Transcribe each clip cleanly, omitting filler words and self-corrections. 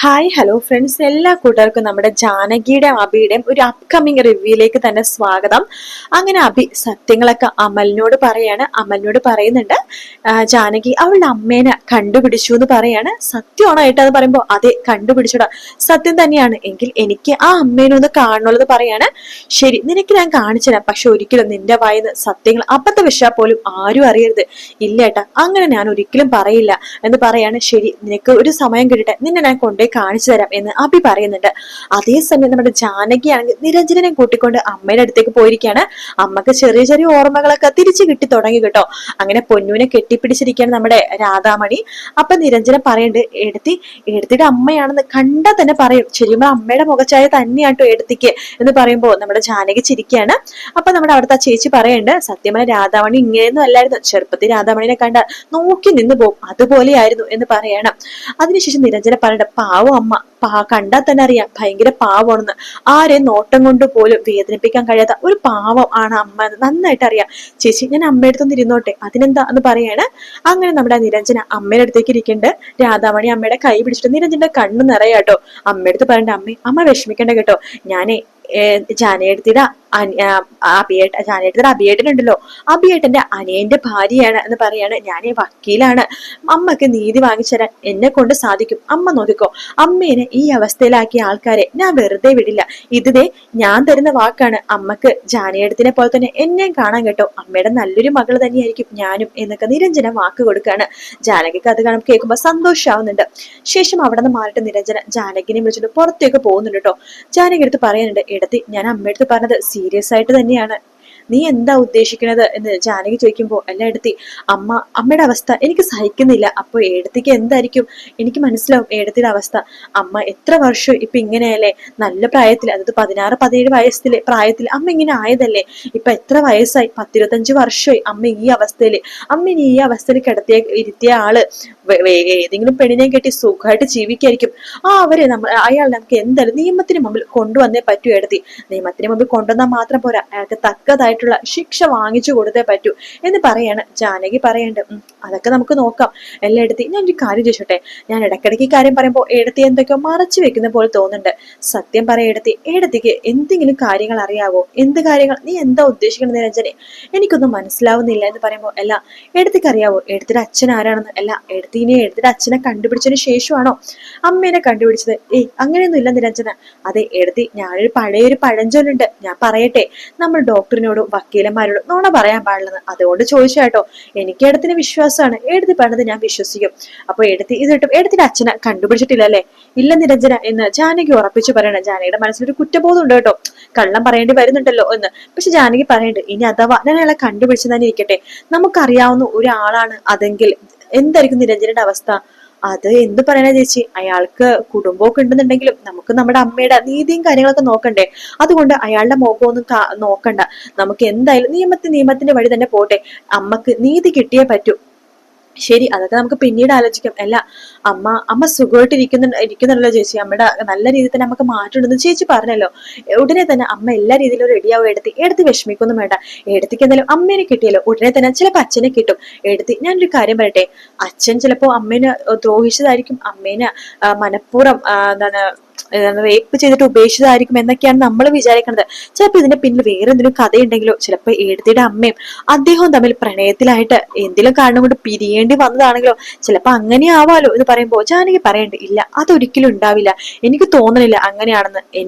Hi hello friends, എല്ലാ കൂട്ടുകാർക്കും നമ്മുടെ ജാനകിയുടെ അഭിയുടെയും ഒരു അപ്കമിങ് റിവ്യൂയിലേക്ക് തന്നെ സ്വാഗതം. അങ്ങനെ അഭി സത്യങ്ങളൊക്കെ അമലിനോട് പറയാണ്. അമലിനോട് പറയുന്നുണ്ട് ജാനകി അവളുടെ അമ്മേനെ കണ്ടുപിടിച്ചു എന്ന് പറയാണ്. സത്യമാണോ ഏട്ടാന്ന് പറയുമ്പോ അതെ കണ്ടുപിടിച്ചടാ, സത്യം തന്നെയാണ്. എങ്കിൽ എനിക്ക് ആ അമ്മേനെ ഒന്ന് കാണണമല്ലോ എന്ന് പറയാണ്. ശരി, നിനക്ക് ഞാൻ കാണിച്ചു തരാം, പക്ഷെ ഒരിക്കലും നിന്റെ വായിന്ന് സത്യങ്ങൾ അബദ്ധ വിഷാ പോലും ആരും അറിയരുത്. ഇല്ല ഏട്ടാ, അങ്ങനെ ഞാൻ ഒരിക്കലും പറയില്ല എന്ന് പറയാണ്. ശരി, നിനക്ക് ഒരു സമയം കിട്ടട്ടെ, നിന്നെ ഞാൻ കൊണ്ടേ കാണിച്ചു തരാം എന്ന് അഭി പറയുന്നുണ്ട്. അതേസമയം നമ്മുടെ ജാനകിയാണെങ്കിൽ നിരഞ്ജനെ കൂട്ടിക്കൊണ്ട് അമ്മയുടെ അടുത്തേക്ക് പോയിരിക്കുകയാണ്. അമ്മക്ക് ചെറിയ ചെറിയ ഓർമ്മകളൊക്കെ തിരിച്ചു കിട്ടി തുടങ്ങി കേട്ടോ. അങ്ങനെ പൊന്നുവിനെ കെട്ടിപ്പിടിച്ചിരിക്കുകയാണ് നമ്മുടെ രാധാമണി. അപ്പൊ നിരഞ്ജന പറയുന്നുണ്ട്, എടുത്തിയുടെ അമ്മയാണെന്ന് കണ്ടാൽ തന്നെ പറയും. ശരിക്കും അമ്മയുടെ മുഖച്ചായ തന്നെയാട്ടോ എടുത്തിക്ക് എന്ന് പറയുമ്പോ നമ്മുടെ ജാനകി ചിരിക്കുകയാണ്. അപ്പൊ നമ്മുടെ അവിടുത്തെ ചേച്ചി പറയുന്നുണ്ട്, സത്യമായ രാധാമണി ഇങ്ങനെയൊന്നും അല്ലായിരുന്നു, ചെറുപ്പത്തിൽ രാധാമണിനെ കണ്ട നോക്കി നിന്ന് പോകും, അതുപോലെയായിരുന്നു എന്ന് പറയണം. അതിനുശേഷം നിരഞ്ജന പറയണ്ട, പാവം അമ്മ, കണ്ടാൽ തന്നെ അറിയാം ഭയങ്കര പാവമാണെന്ന്. ആരെയും നോട്ടം കൊണ്ട് പോലും വേദനിപ്പിക്കാൻ കഴിയാത്ത ഒരു പാവം ആണ് അമ്മ എന്ന് നന്നായിട്ട് അറിയാം. ചേച്ചി, ഞാൻ അമ്മയുടെ അടുത്തൊന്ന് ഇരുന്നോട്ടെ, അതിനെന്താ എന്ന് പറയാണ്. അങ്ങനെ നമ്മുടെ നിരഞ്ജന അമ്മയുടെ അടുത്തേക്ക് ഇരിക്കുന്നുണ്ട്. രാധാമണി അമ്മയുടെ കൈ പിടിച്ചിട്ട് നിരഞ്ജന്റെ കണ്ണു നിറയാട്ടോ. അമ്മയുടെ അടുത്ത് പറയണ്ട, അമ്മ വിഷമിക്കണ്ട കേട്ടോ, ഞാനേ ജാനേടത്തിയുടെ ജാനേടത്തിയുടെ അഭിയേട്ടനുണ്ടല്ലോ, അഭിയേട്ടന്റെ അനിയന്റെ ഭാര്യയാണ് എന്ന് പറയാണ്. ഞാനേ വക്കീലാണ്, അമ്മക്ക് നീതി വാങ്ങിച്ചു തരാൻ എന്നെ കൊണ്ട് സാധിക്കും, അമ്മ നോക്കിക്കോ. അമ്മേനെ ഈ അവസ്ഥയിലാക്കിയ ആൾക്കാരെ ഞാൻ വെറുതെ വിടില്ല. ഇതേ ഞാൻ തരുന്ന വാക്കാണ്, അമ്മക്ക് ജാനേടത്തിനെ പോലെ തന്നെ എന്നെയും കാണാൻ കേട്ടോ, അമ്മയുടെ നല്ലൊരു മകൾ തന്നെയായിരിക്കും ഞാനും എന്നൊക്കെ നിരഞ്ജന വാക്ക് കൊടുക്കുകയാണ്. ജാനകിക്ക് അത് കാണുമ്പോൾ കേൾക്കുമ്പോൾ സന്തോഷമാവുന്നുണ്ട്. ശേഷം അവിടെ നിന്ന് മാറിയിട്ട് നിരഞ്ജന ജാനകിനെ വിളിച്ചിട്ട് പുറത്തേക്ക് പോകുന്നുണ്ട് കേട്ടോ. ജാനകി അടുത്ത് പറയുന്നുണ്ട്, എടുത്തി ഞാൻ അമ്മയടുത്ത് പറഞ്ഞത് സീരിയസ് ആയിട്ട് തന്നെയാണ്, നീ എന്താ ഉദ്ദേശിക്കുന്നത് എന്ന് ജാനകി ചോദിക്കുമ്പോ, അല്ല എടുത്തി, അമ്മയുടെ അവസ്ഥ എനിക്ക് സഹിക്കുന്നില്ല. അപ്പൊ ഏടത്തിക്ക് എന്തായിരിക്കും, എനിക്ക് മനസ്സിലാവും ഏടത്തിയുടെ അവസ്ഥ. അമ്മ എത്ര വർഷം ഇപ്പൊ ഇങ്ങനെയല്ലേ, നല്ല പ്രായത്തിൽ, അതായത് 16-17 വയസ്സിലെ പ്രായത്തിൽ അമ്മ ഇങ്ങനെ ആയതല്ലേ. ഇപ്പൊ എത്ര വയസ്സായി, 10-25 വർഷമായി അമ്മ ഈ അവസ്ഥയില്. അമ്മ ഈ അവസ്ഥയിൽ ഇരുത്തിയ ആള് ഏതെങ്കിലും പെണ്ണിനെ കെട്ടി സുഖമായിട്ട് ജീവിക്കായിരിക്കും. അയാൾ നമുക്ക് എന്തായാലും നിയമത്തിന് മുമ്പിൽ കൊണ്ടുവന്നേ പറ്റൂ എടുത്തി. നിയമത്തിന് മുമ്പിൽ കൊണ്ടുവന്നാൽ മാത്രം പോരാ, അയാൾക്ക് തക്കതായിട്ടുള്ള ശിക്ഷ വാങ്ങിച്ചു കൊടുത്തേ പറ്റൂ എന്ന് പറയാണ്. ജാനകി പറയണ്ട്, അതൊക്കെ നമുക്ക് നോക്കാം. എല്ലാം എടുത്തി, ഞാൻ ഒരു കാര്യം ചോദിച്ചോട്ടെ, ഞാൻ ഇടയ്ക്കിടയ്ക്ക് കാര്യം പറയുമ്പോൾ എടുത്തി എന്തൊക്കെയോ മറച്ചു വെക്കുന്ന പോലെ തോന്നുന്നുണ്ട്. സത്യം പറയെടുത്തി, എടുത്തിക്ക് എന്തെങ്കിലും കാര്യങ്ങൾ അറിയാവോ? എന്ത് കാര്യങ്ങൾ, നീ എന്താ ഉദ്ദേശിക്കുന്നത് നിരഞ്ജനെ? എനിക്കൊന്നും മനസ്സിലാവുന്നില്ല എന്ന് പറയുമ്പോൾ, അല്ല എടുത്തിക്ക് അറിയാവോ എടുത്തിയുടെ അച്ഛൻ ആരാണെന്ന്? അല്ല എടുത്തിയുടെ അച്ഛനെ കണ്ടുപിടിച്ചതിന് ശേഷമാണോ അമ്മേനെ കണ്ടുപിടിച്ചത്? അങ്ങനെയൊന്നും ഇല്ല നിരഞ്ജന. അതെ എടുത്തി, ഞാനൊരു പഴയൊരു പഴഞ്ചൊല്ലുണ്ട്, ഞാൻ പറയട്ടെ, നമ്മൾ ഡോക്ടറിനോടും വക്കീലന്മാരോടും നോണ പറയാൻ പാടില്ലെന്ന്, അതുകൊണ്ട് ചോദിച്ചാട്ടോ. എനിക്ക് എടുത്തിന് വിശ്വാസമാണ്, എടുത്തി പറഞ്ഞത് ഞാൻ വിശ്വസിക്കും. അപ്പൊ ഇതിട്ടും എടുത്തിന്റെ അച്ഛനെ കണ്ടുപിടിച്ചിട്ടില്ല അല്ലേ? ഇല്ല നിരഞ്ജന എന്ന് ജാനകി ഉറപ്പിച്ചു പറയണം. ജാനകിയുടെ മനസ്സിലൊരു കുറ്റബോധം ഉണ്ട് കേട്ടോ, കള്ളം പറയേണ്ടി വരുന്നുണ്ടല്ലോ എന്ന്. പക്ഷെ ജാനകി പറയണ്ട്, ഇനി അഥവാ ഞാൻ അയാളെ കണ്ടുപിടിച്ചു തന്നെ ഇരിക്കട്ടെ, നമുക്കറിയാവുന്ന ഒരാളാണ് അതെങ്കിൽ എന്തായിരിക്കും നിരഞ്ജനയുടെ അവസ്ഥ? അത് എന്ത് പറയാനാ ചേച്ചി, അയാൾക്ക് കുടുംബമൊക്കെ ഉണ്ടെന്നുണ്ടെങ്കിലും നമുക്ക് നമ്മുടെ അമ്മയുടെ നീതിയും കാര്യങ്ങളൊക്കെ നോക്കണ്ടേ. അതുകൊണ്ട് അയാളുടെ മുഖമൊന്നും നോക്കണ്ട, നമുക്ക് എന്തായാലും നിയമത്തിന്റെ വഴി തന്നെ പോട്ടെ, അമ്മക്ക് നീതി കിട്ടിയേ പറ്റൂ. ശരി, അതൊക്കെ നമുക്ക് പിന്നീട് ആലോചിക്കാം. അല്ല അമ്മ സുഖമായിട്ട് ഇരിക്കുന്നുണ്ടല്ലോ ചേച്ചി, അമ്മയുടെ നല്ല രീതിയിൽ തന്നെ നമുക്ക് മാറ്റമുണ്ടെന്ന് ചേച്ചി പറഞ്ഞല്ലോ. ഉടനെ തന്നെ അമ്മ എല്ലാ രീതിയിലും റെഡിയാവും. എടുത്തി വിഷമിക്കൊന്നും വേണ്ട. എടുത്തിക്ക് എന്തായാലും അമ്മേനെ കിട്ടിയല്ലോ, ഉടനെ തന്നെ ചിലപ്പോ അച്ഛനെ കിട്ടും. ഞാനൊരു കാര്യം പറയട്ടെ, അച്ഛൻ ചിലപ്പോ അമ്മേനെ ദ്രോഹിച്ചതായിരിക്കും, അമ്മേനെ മനഃപൂർവ്വം റേപ്പ് ചെയ്തിട്ട് ഉപേക്ഷിച്ചതായിരിക്കും എന്നൊക്കെയാണ് നമ്മൾ വിചാരിക്കുന്നത്. ചിലപ്പോൾ ഇതിന്റെ പിന്നിൽ വേറെ എന്തെങ്കിലും കഥയുണ്ടെങ്കിലോ, ചിലപ്പോൾ എഴുത്തിയുടെ അമ്മയും അദ്ദേഹവും തമ്മിൽ പ്രണയത്തിലായിട്ട് എന്തെങ്കിലും കാരണം കൊണ്ട് പിരിയേണ്ടി വന്നതാണെങ്കിലോ, ചിലപ്പോൾ അങ്ങനെ ആവാലോ എന്ന് പറയുമ്പോൾ ജാനകി പറയണ്ട്, ഇല്ല അതൊരിക്കലും ഉണ്ടാവില്ല, എനിക്ക് തോന്നണില്ല അങ്ങനെയാണെന്ന്.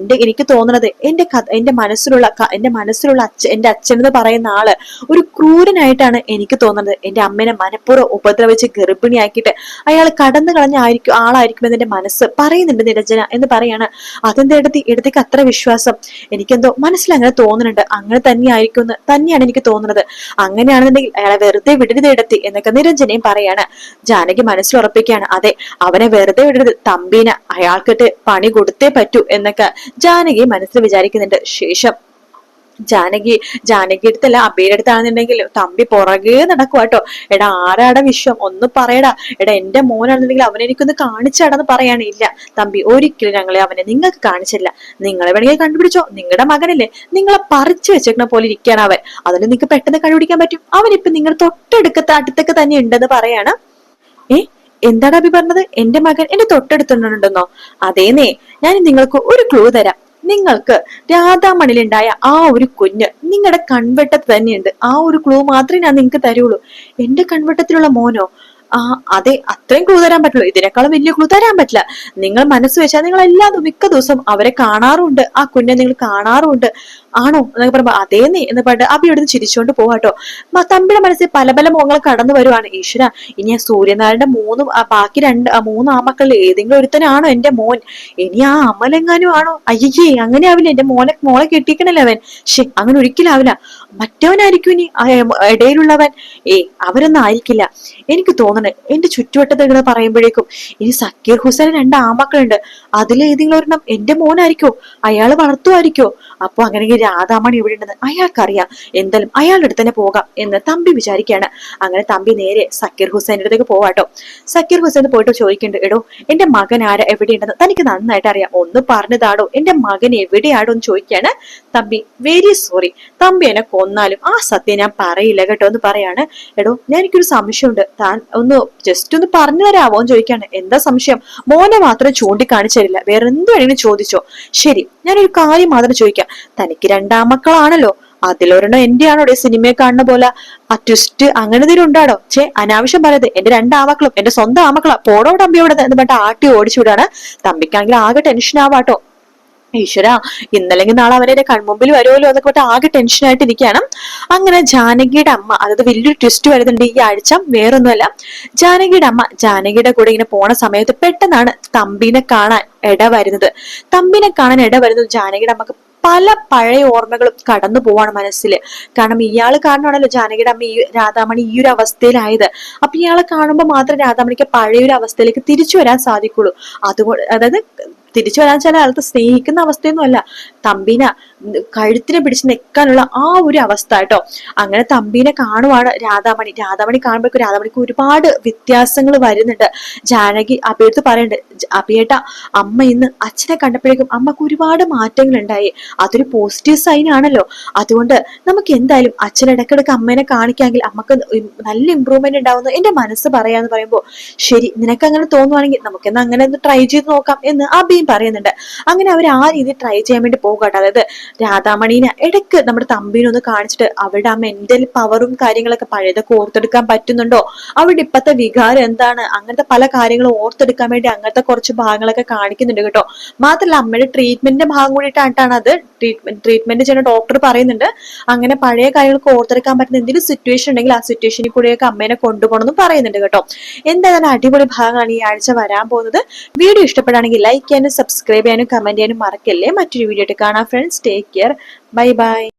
എനിക്ക് തോന്നുന്നത് എന്റെ മനസ്സിലുള്ള എന്റെ അച്ഛൻ എന്ന് പറയുന്ന ആള് ഒരു ക്രൂരനായിട്ടാണ് എനിക്ക് തോന്നുന്നത്. എന്റെ അമ്മേനെ മനഃപൂർവ്വം ഉപദ്രവിച്ച് ഗർഭിണിയാക്കിയിട്ട് അയാൾ കടന്നു കളഞ്ഞ ആളായിരിക്കും എന്നെ മനസ്സ് പറയുന്നുണ്ട് നിരഞ്ജന എന്ന് പറയാണ്. അതെന്താ എടുത്തേക്ക് അത്ര വിശ്വാസം? എനിക്കെന്തോ മനസ്സിലങ്ങനെ തോന്നുന്നുണ്ട്, അങ്ങനെ തന്നെയാണ് എനിക്ക് തോന്നുന്നത്. അങ്ങനെയാണെന്നുണ്ടെങ്കിൽ അയാളെ വെറുതെ വിടരുത് എടുത്തി എന്നൊക്കെ നിരഞ്ജനയും പറയാണ്. ജാനകി മനസ്സിലുറപ്പിക്കുകയാണ്, അതെ അവനെ വെറുതെ വിടരുത്, തമ്പീനെ അയാൾക്കിട്ട് പണി കൊടുത്തേ പറ്റൂ എന്നൊക്കെ ജാനകി മനസ്സിൽ വിചാരിക്കുന്നുണ്ട്. ശേഷം ജാനകി അടുത്തല്ല അബിയുടെ അടുത്താണെന്നുണ്ടെങ്കിൽ തമ്പി പുറകെ നടക്കുവാട്ടോ. എടാ ആരാടെ വിശ്വം ഒന്ന് പറയടാ, എടാ എന്റെ മോനാണെന്നുണ്ടെങ്കിൽ അവനെ എനിക്കൊന്ന് കാണിച്ചാടാന്ന് പറയാണ്. ഇല്ല തമ്പി, ഒരിക്കലും അവനെ നിങ്ങൾക്ക് കാണിച്ചില്ല, നിങ്ങളെ വേണമെങ്കിൽ കണ്ടുപിടിച്ചോ, നിങ്ങളുടെ മകനല്ലേ, നിങ്ങളെ പറിച്ചു വെച്ചേക്കണ പോലെ ഇരിക്കുകയാണ് അവൻ, അതിൽ നിങ്ങൾക്ക് പെട്ടെന്ന് കണ്ടുപിടിക്കാൻ പറ്റും, അവനിപ്പൊ നിങ്ങളുടെ അടുത്തൊക്കെ തന്നെ ഉണ്ടെന്ന് പറയാണ്. എന്താണ് അഭി പറഞ്ഞത്? എന്റെ മകൻ എന്റെ തൊട്ടടുത്തുണ്ടെന്നോ? അതേന്നേ, ഞാൻ നിങ്ങൾക്ക് ഒരു ക്ലൂ തരാം. നിങ്ങൾക്ക് രാധാമണിലുണ്ടായ ആ ഒരു കുഞ്ഞ് നിങ്ങളുടെ കൺവെട്ടത്ത് തന്നെയുണ്ട്. ആ ഒരു ക്ലൂ മാത്രമേ ഞാൻ നിങ്ങൾക്ക് തരുള്ളൂ. എന്റെ കൺവെട്ടത്തിലുള്ള മോനോ? ആ അതെ, അത്രയും ക്ലൂ തരാൻ പറ്റുള്ളൂ. ഇതിനേക്കാളും വലിയ ക്ലൂ തരാൻ പറ്റില്ല. നിങ്ങൾ മനസ്സ് വെച്ചാൽ നിങ്ങൾ എല്ലാ മിക്ക ദിവസം അവരെ കാണാറുണ്ട്, ആ കുഞ്ഞെ നിങ്ങൾ കാണാറുണ്ട്. ആണോ എന്നൊക്കെ പറയുമ്പോ അതേന്നേ എന്ന് പറഞ്ഞിട്ട് അഭി ഇവിടുന്ന് ചിരിച്ചുകൊണ്ട് പോവാട്ടോ. തമ്പിയുടെ മനസ്സിൽ പല പല മുഖങ്ങൾ കടന്നു വരുവാണ്. ഈശ്വര, ഇനി ആ സൂര്യനാരായണന്റെ ബാക്കി മൂന്ന് ആമക്കളിൽ ഏതെങ്കിലും ഒരുത്തനാണോ എന്റെ മോൻ? ഇനി ആ അമലെങ്ങാനും ആണോ? അയ്യേ, അങ്ങനെ ആവില്ല. എന്റെ മോളെ കെട്ടിക്കണല്ലേ അവൻ. അങ്ങനെ ഒരിക്കലാവില്ല. മറ്റവനായിരിക്കും ഇനി ഇടയിലുള്ളവൻ. അവരൊന്നും ആയിരിക്കില്ല. എനിക്ക് തോന്നണേ എന്റെ ചുറ്റുവട്ടത്ത് ഇങ്ങനെ പറയുമ്പോഴേക്കും ഇനി സക്കീർ ഹുസൈൻ 2 ആമക്കളുണ്ട്, അതിലേതെങ്കിലും ഒരെണ്ണം എന്റെ മോനായിരിക്കോ? അയാള് വളർത്തുമായിരിക്കോ? അപ്പൊ അങ്ങനെയെങ്കിൽ രാധാമണി എവിടെ ഉണ്ടെന്ന് അയാൾക്കറിയാം. എന്തായാലും അയാളുടെ അടുത്ത് തന്നെ പോകാം എന്ന് തമ്പി വിചാരിക്കുകയാണ്. അങ്ങനെ തമ്പി നേരെ സക്കീർ ഹുസൈൻ്റെ അടുത്തേക്ക് പോവാട്ടോ. സക്കീർ ഹുസൈൻ പോയിട്ട് ചോദിക്കുന്നുണ്ട്, എടോ എന്റെ മകൻ എവിടെയുണ്ടെന്ന് തനിക്ക് നന്നായിട്ട് അറിയാം, ഒന്ന് പറഞ്ഞതാടോ, എന്റെ മകൻ എവിടെയാടോ എന്ന് ചോദിക്കാണ്. തമ്പി വെരി സോറി, തമ്പി എന്നെ കൊന്നാലും ആ സത്യം ഞാൻ പറയില്ല കേട്ടോ എന്ന് പറയാണ്. എടോ, ഞാൻ എനിക്കൊരു സംശയമുണ്ട്, താൻ ഒന്ന് ജസ്റ്റ് ഒന്ന് പറഞ്ഞു തരാമോ എന്ന് ചോദിക്കാണ്. എന്താ സംശയം? മോനെ മാത്രം ചൂണ്ടിക്കാണിച്ചു തരില്ല, വേറെ എന്ത് വേണമെങ്കിലും ചോദിച്ചോ. ശരി, ഞാനൊരു കാര്യം മാത്രം ചോദിക്കാം. തനിക്ക് 2 ആമക്കളാണല്ലോ, അതിലൊരെണ്ണം എന്റെ ആണോ സിനിമയെ കാണുന്ന പോലെ ആ ട്വിസ്റ്റ് അങ്ങനെ എന്തെങ്കിലും ഉണ്ടാടോ? അനാവശ്യം പറയത്, എന്റെ 2 ആമക്കളും എന്റെ സ്വന്തം ആമക്കളാ, പോടോ തമ്പി അവിടെ എന്ന് പറഞ്ഞിട്ട് ആട്ടി ഓടിച്ചുവിടാണ്. തമ്പിക്കാണെങ്കിൽ ആകെ ടെൻഷൻ ആവാട്ടോ. ഈശ്വര, ഇന്നല്ലെങ്കിൽ നാളെ അവരെ കൺമുമ്പിൽ വരുമല്ലോ എന്നൊക്കെ പറഞ്ഞിട്ട് ആകെ ടെൻഷനായിട്ട് ഇരിക്കുകയാണ്. അങ്ങനെ ജാനകിയുടെ അമ്മ, അതായത് വലിയൊരു ട്വിസ്റ്റ് വരുന്നുണ്ട് ഈ ആഴ്ച. വേറൊന്നുമല്ല, ജാനകിയുടെ അമ്മ ജാനകിയുടെ കൂടെ ഇങ്ങനെ പോണ സമയത്ത് പെട്ടെന്നാണ് തമ്പിനെ കാണാൻ ഇട വരുന്നത്. ജാനകിയുടെ അമ്മക്ക് പല പഴയ ഓർമ്മകളും കടന്നു പോവാണ് മനസ്സിൽ. കാരണം ഇയാള് കാരണമാണല്ലോ ജാനകിയുടെ അമ്മ രാധാമണി ഈ ഒരു അവസ്ഥയിലായത്. അപ്പൊ ഇയാളെ കാണുമ്പോൾ മാത്രം രാധാമണിക്ക് പഴയൊരു അവസ്ഥയിലേക്ക് തിരിച്ചു വരാൻ സാധിക്കുള്ളൂ. അതുകൊണ്ട് അതായത് തിരിച്ചു വരാൻ ചില ആൾക്ക് സ്നേഹിക്കുന്ന അവസ്ഥയൊന്നും അല്ല, തമ്പീനെ കഴുത്തിനെ പിടിച്ച് നിൽക്കാനുള്ള ആ ഒരു അവസ്ഥ കേട്ടോ. അങ്ങനെ തമ്പീനെ കാണുവാണ് രാധാമണി. കാണുമ്പോഴേക്കും രാധാമണിക്ക് ഒരുപാട് വ്യത്യാസങ്ങൾ വരുന്നുണ്ട്. ജാനകി അഭിയടുത്ത് പറയുന്നുണ്ട്, അഭിയേട്ട, അമ്മ ഇന്ന് അച്ഛനെ കണ്ടപ്പോഴേക്കും അമ്മക്ക് ഒരുപാട് മാറ്റങ്ങൾ ഉണ്ടായി. അതൊരു പോസിറ്റീവ് സൈൻ ആണല്ലോ. അതുകൊണ്ട് നമുക്ക് എന്തായാലും അച്ഛൻ ഇടയ്ക്കിടയ്ക്ക് അമ്മേനെ കാണിക്കാമെങ്കിൽ അമ്മക്ക് നല്ല ഇമ്പ്രൂവ്മെന്റ് ഉണ്ടാവുന്നു എന്റെ മനസ്സ് പറയാന്ന് പറയുമ്പോ, ശരി, നിനക്ക് അങ്ങനെ തോന്നുവാണെങ്കിൽ നമുക്കെന്ന് അങ്ങനെ ഒന്ന് ട്രൈ ചെയ്ത് നോക്കാം എന്ന് അഭിയും പറയുന്നുണ്ട്. അങ്ങനെ അവർ ആ രീതി ട്രൈ ചെയ്യാൻ വേണ്ടി പോകട്ടെ. അതായത് രാധാമണീനെ ഇടയ്ക്ക് നമ്മുടെ തമ്പീനൊന്ന് കാണിച്ചിട്ട് അവരുടെ ആ മെന്റൽ പവറും കാര്യങ്ങളൊക്കെ പഴയതൊക്കെ ഓർത്തെടുക്കാൻ പറ്റുന്നുണ്ടോ, അവരുടെ ഇപ്പത്തെ വികാരം എന്താണ്, അങ്ങനത്തെ പല കാര്യങ്ങളും ഓർത്തെടുക്കാൻ വേണ്ടി അങ്ങനത്തെ കുറച്ച് ഭാഗങ്ങളൊക്കെ കാണിക്കുന്നുണ്ട് കേട്ടോ. മാത്രമല്ല അമ്മയുടെ ട്രീറ്റ്മെന്റിന്റെ ഭാഗം കൂടിയിട്ടാണ് അത്. ട്രീറ്റ്മെന്റ് ചെയ്യുന്ന ഡോക്ടർ പറയുന്നുണ്ട് അങ്ങനെ പഴയ കാര്യങ്ങൾക്ക് ഓർത്തെടുക്കാൻ പറ്റുന്ന എന്തെങ്കിലും സിറ്റുവേഷൻ ഉണ്ടെങ്കിൽ ആ സിറ്റുവേഷനിൽ കൂടെയൊക്കെ അമ്മേനെ കൊണ്ടുപോകണമെന്ന് പറയുന്നുണ്ട് കേട്ടോ. എന്തായാലും അടിപൊളി ഭാഗമാണ് ഈ ആഴ്ച വരാൻ പോകുന്നത്. വീഡിയോ ഇഷ്ടപ്പെടുകയാണെങ്കിൽ ലൈക്ക് ചെയ്യാനും സബ്സ്ക്രൈബ് ചെയ്യാനും കമന്റ് ചെയ്യാനും മറക്കല്ലേ. മറ്റൊരു വീഡിയോ ആയിട്ട് കാണാം friends. Take care, bye bye.